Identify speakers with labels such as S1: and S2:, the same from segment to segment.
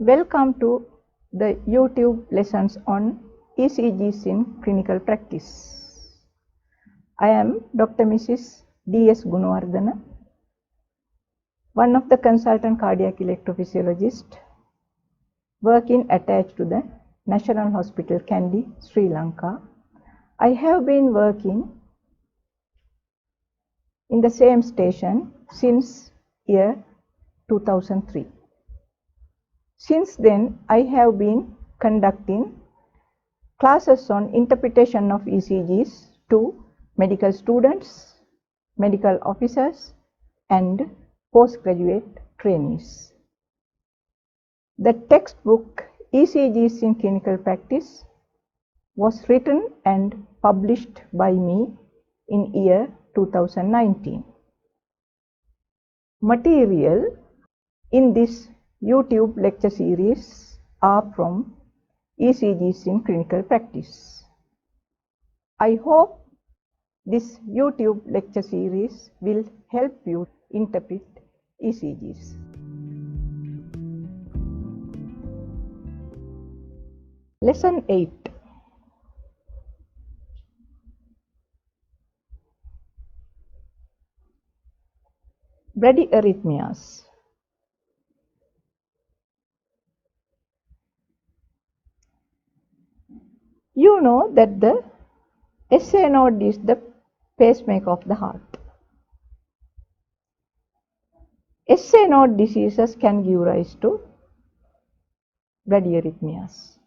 S1: Welcome to the YouTube lessons on ECGs in clinical practice. I am Dr. Mrs. D.S. Gunawardana, one of the consultant cardiac electrophysiologists working attached to the National Hospital Kandy, Sri Lanka. I have been working in the same station since year 2003. Since then, I have been conducting classes on interpretation of ECGs to medical students, medical officers, and postgraduate trainees. The textbook ECGs in Clinical Practice was written and published by me in year 2019. Material in this YouTube lecture series are from ECGs in Clinical Practice. I hope this YouTube lecture series will help you interpret ECGs. Lesson 8. Bradyarrhythmias. You know that the SA node is the pacemaker of the heart. SA node diseases can give rise to bradyarrhythmias.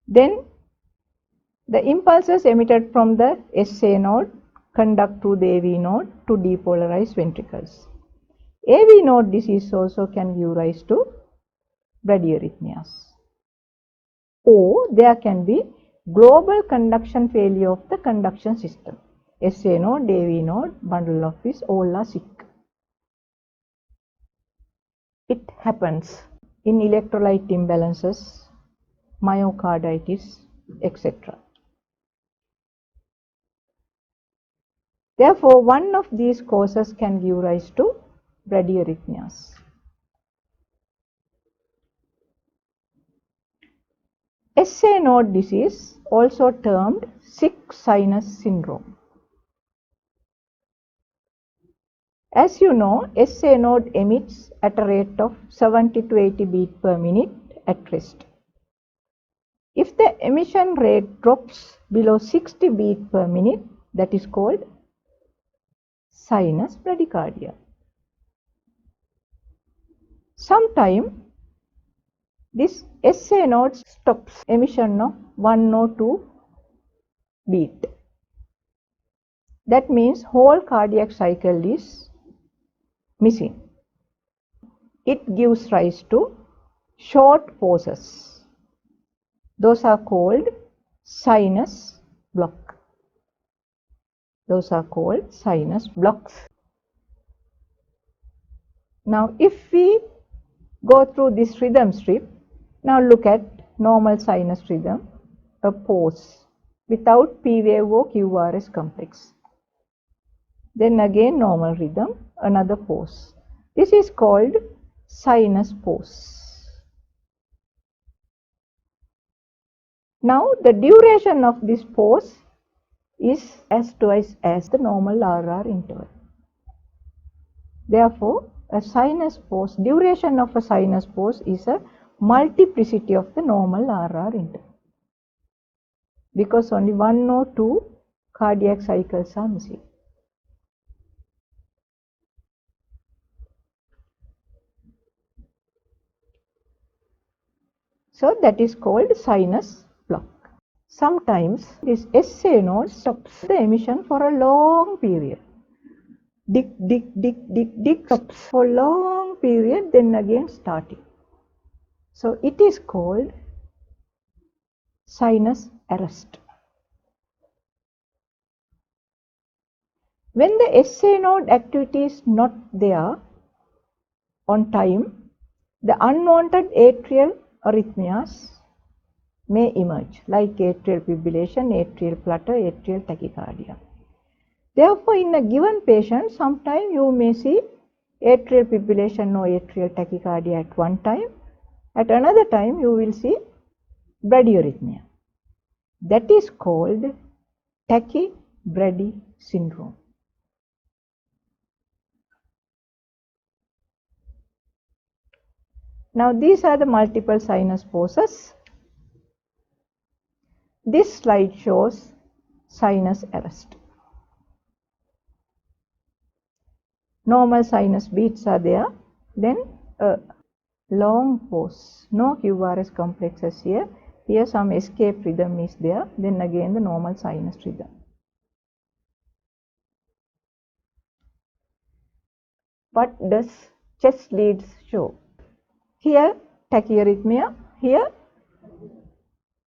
S1: Then the impulses emitted from the SA node conduct to the AV node to depolarize ventricles. AV node disease also can give rise to bradyarrhythmias. Or there can be global conduction failure of the conduction system. SA node, AV node, bundle of His, all are sick. It happens in electrolyte imbalances, myocarditis, etc. Therefore, one of these causes can give rise to bradyarrhythmias. SA node disease, also termed sick sinus syndrome. As you know, SA node emits at a rate of 70 to 80 beats per minute at rest. If the emission rate drops below 60 beats per minute, that is called sinus bradycardia. Sometimes this SA node stops emission of 1 or 2 beats. That means whole cardiac cycle is missing. It gives rise to short pauses. Those are called sinus block. Those are called sinus blocks. Now, if we go through this rhythm strip, now look at normal sinus rhythm, a pause without P wave or QRS complex. Then again normal rhythm, another pause. This is called sinus pause. Now the duration of this pause is as twice as the normal RR interval. Therefore, a sinus pause, duration of a sinus pause is a multiplicity of the normal RR interval, because only 1 or 2 cardiac cycles are missing. So that is called sinus block. Sometimes this SA node stops the emission for a long period. Dick stops for a long period, then again starting. So it is called sinus arrest. When the SA node activity is not there on time, the unwanted atrial arrhythmias may emerge, like atrial fibrillation, atrial flutter, atrial tachycardia. Therefore, in a given patient, sometimes you may see atrial fibrillation or atrial tachycardia at one time. At another time you will see bradyarrhythmia. That is called tachybrady syndrome. Now these are the multiple sinus poses. This slide shows sinus arrest. Normal sinus beats are there, then a long pause, no QRS complexes here. Here some escape rhythm is there, then again the normal sinus rhythm. What does chest leads show? Here tachyarrhythmia, here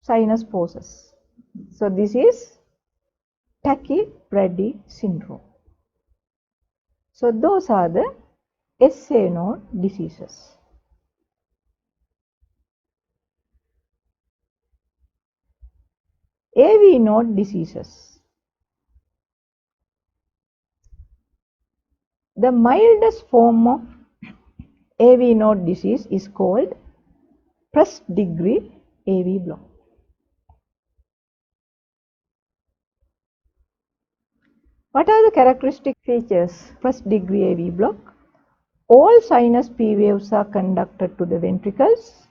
S1: sinus poses. So this is tachybrady syndrome. So those are the SA node diseases. AV node diseases. The mildest form of AV node disease is called first degree AV block. What are the characteristic features? First degree AV block. All sinus P waves are conducted to the ventricles.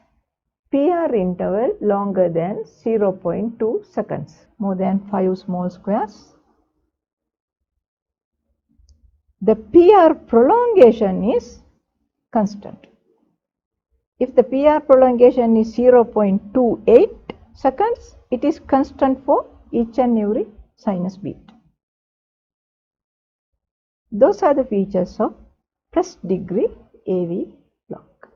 S1: PR interval longer than 0.2 seconds, more than 5 small squares. The PR prolongation is constant. If the PR prolongation is 0.28 seconds, it is constant for each and every sinus beat. Those are the features of first degree AV block.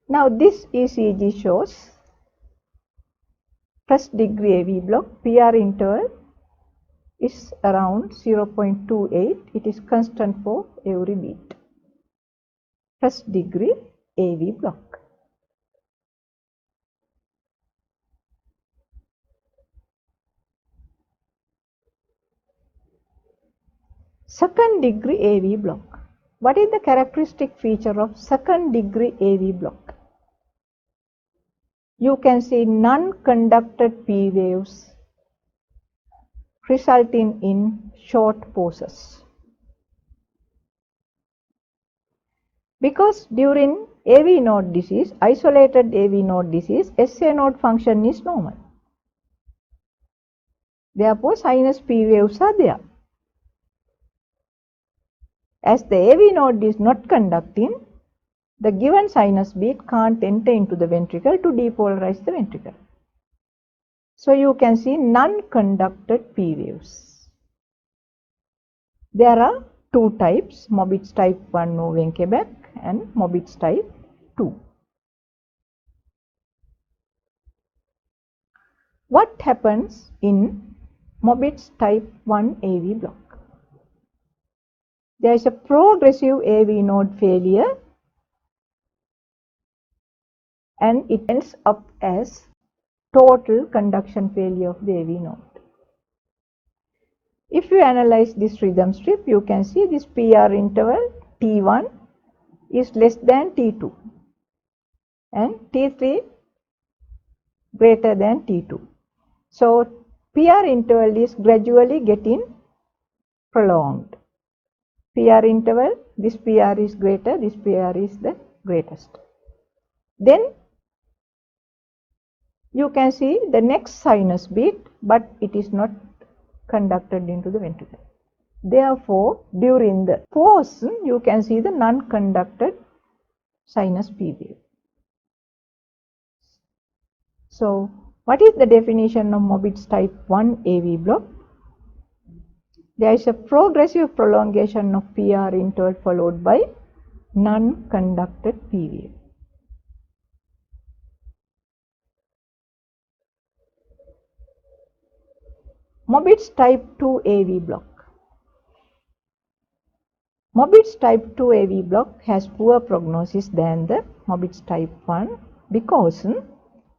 S1: Now this ECG shows first degree AV block. PR interval is around 0.28. It is constant for every beat. First degree AV block. Second degree AV block. What is the characteristic feature of second degree AV block? You can see non-conducted P waves resulting in short pauses. Because during AV node disease, isolated AV node disease, SA node function is normal. Therefore, sinus P waves are there. As the AV node is not conducting, the given sinus beat can't enter into the ventricle to depolarize the ventricle. So you can see non-conducted P waves. There are two types, Mobitz type 1 or Wenckebach and Mobitz type 2. What happens in Mobitz type 1 AV block? There is a progressive AV node failure and it ends up as total conduction failure of the AV node. If you analyze this rhythm strip, you can see this PR interval T1 is less than T2 and T3 greater than T2. So PR interval is gradually getting prolonged. PR interval, this PR is greater, this PR is the greatest. Then you can see the next sinus beat, but it is not conducted into the ventricle. Therefore, during the pause, you can see the non-conducted sinus P wave. So, what is the definition of Mobitz type 1 AV block? There is a progressive prolongation of PR interval followed by non-conducted P wave. Mobitz type 2 AV block. Mobitz type 2 AV block has poor prognosis than the Mobitz type 1 because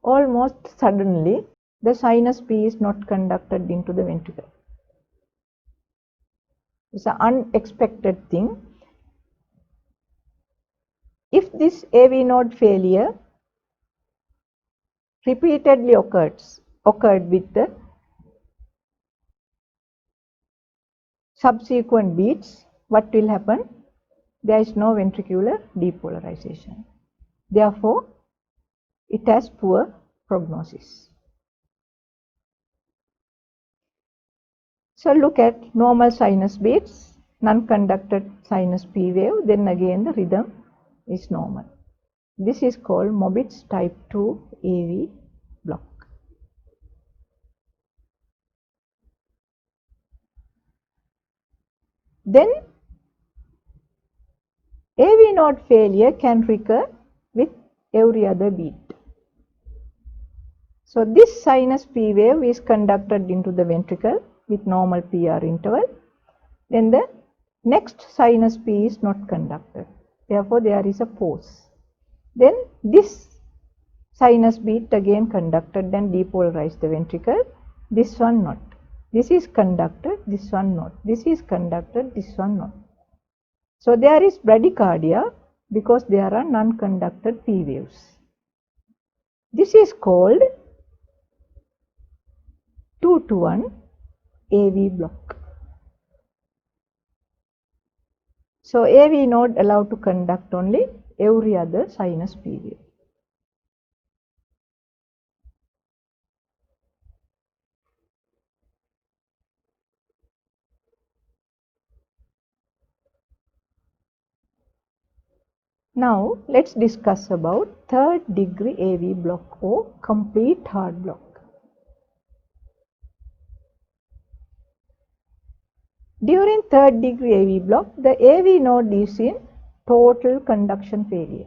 S1: almost suddenly the sinus P is not conducted into the ventricle. It's an unexpected thing. If this AV node failure repeatedly occurred with the subsequent beats, what will happen? There is no ventricular depolarization. Therefore, it has poor prognosis. So look at normal sinus beats, non-conducted sinus P wave, then again the rhythm is normal. This is called Mobitz type 2 AV block. Then AV node failure can recur with every other beat. So this sinus P wave is conducted into the ventricle with normal PR interval. Then the next sinus P is not conducted. Therefore, there is a pause. Then this sinus beat again conducted and depolarized the ventricle. This one not. This is conducted, this one not. This is conducted, this one not. So there is bradycardia because there are non-conducted P waves. This is called 2-to-1 AV block. So AV node allowed to conduct only every other sinus P wave. Now let's discuss about third degree AV block or complete heart block. During third degree AV block, the AV node is in total conduction failure.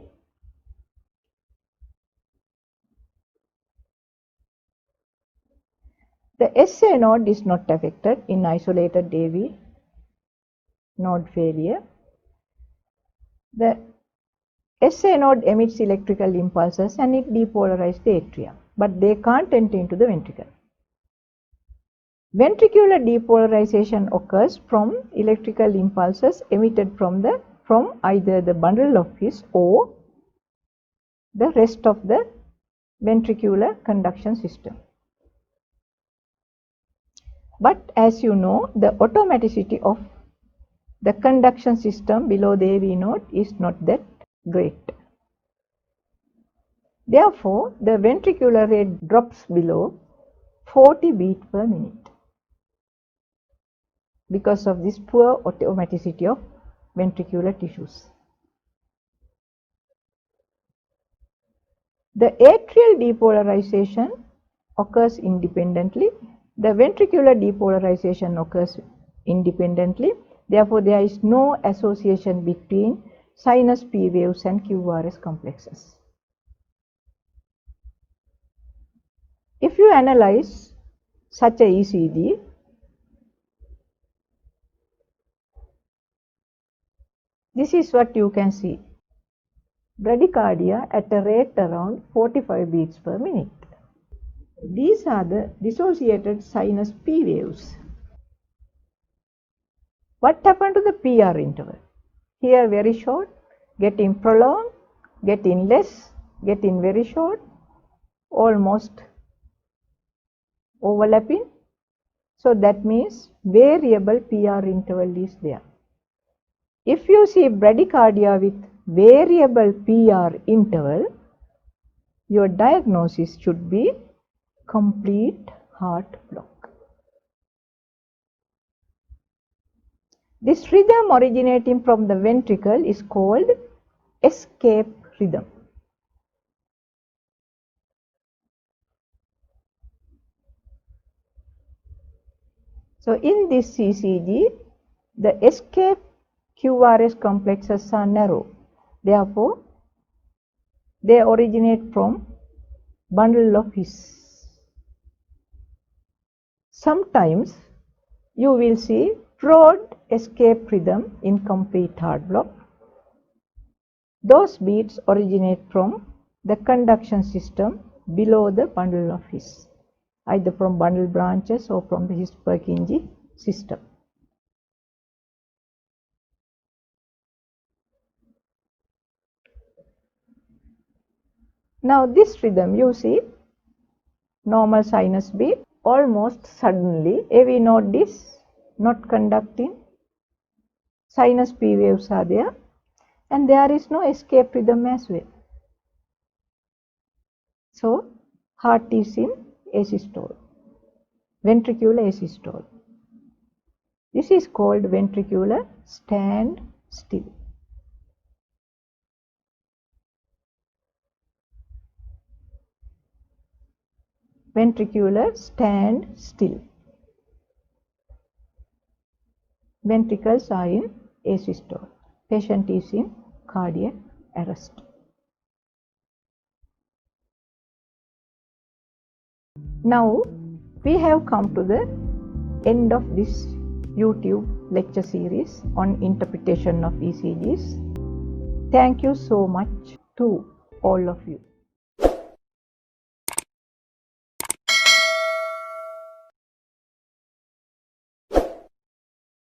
S1: The SA node is not affected in isolated AV node failure. The SA node emits electrical impulses and it depolarizes the atria, but they can't enter into the ventricle. Ventricular depolarization occurs from electrical impulses emitted from either the bundle of His or the rest of the ventricular conduction system. But as you know, the automaticity of the conduction system below the AV node is not that great. Therefore, the ventricular rate drops below 40 beats per minute because of this poor automaticity of ventricular tissues. The atrial depolarization occurs independently. The ventricular depolarization occurs independently. Therefore, there is no association between sinus P waves and QRS complexes. If you analyze such a ECG, this is what you can see. Bradycardia at a rate around 45 beats per minute. These are the dissociated sinus P waves. What happened to the PR interval? Here very short, getting prolonged, getting less, getting very short, almost overlapping. So that means variable PR interval is there. If you see bradycardia with variable PR interval, your diagnosis should be complete heart block. This rhythm originating from the ventricle is called escape rhythm. So in this ECG, the escape QRS complexes are narrow. Therefore, they originate from bundle of His. Sometimes you will see broad escape rhythm in complete heart block. Those beats originate from the conduction system below the bundle of His. either from bundle branches or from the His-Purkinje system. Now this rhythm, you see, normal sinus beat, almost suddenly AV node is not conducting, sinus P waves are there, and there is no escape rhythm as well. So heart is in asystole, ventricular asystole. This is called ventricular standstill. Ventricular standstill. Ventricles are in asystole. Patient is in cardiac arrest. Now we have come to the end of this YouTube lecture series on interpretation of ECGs. Thank you so much to all of you.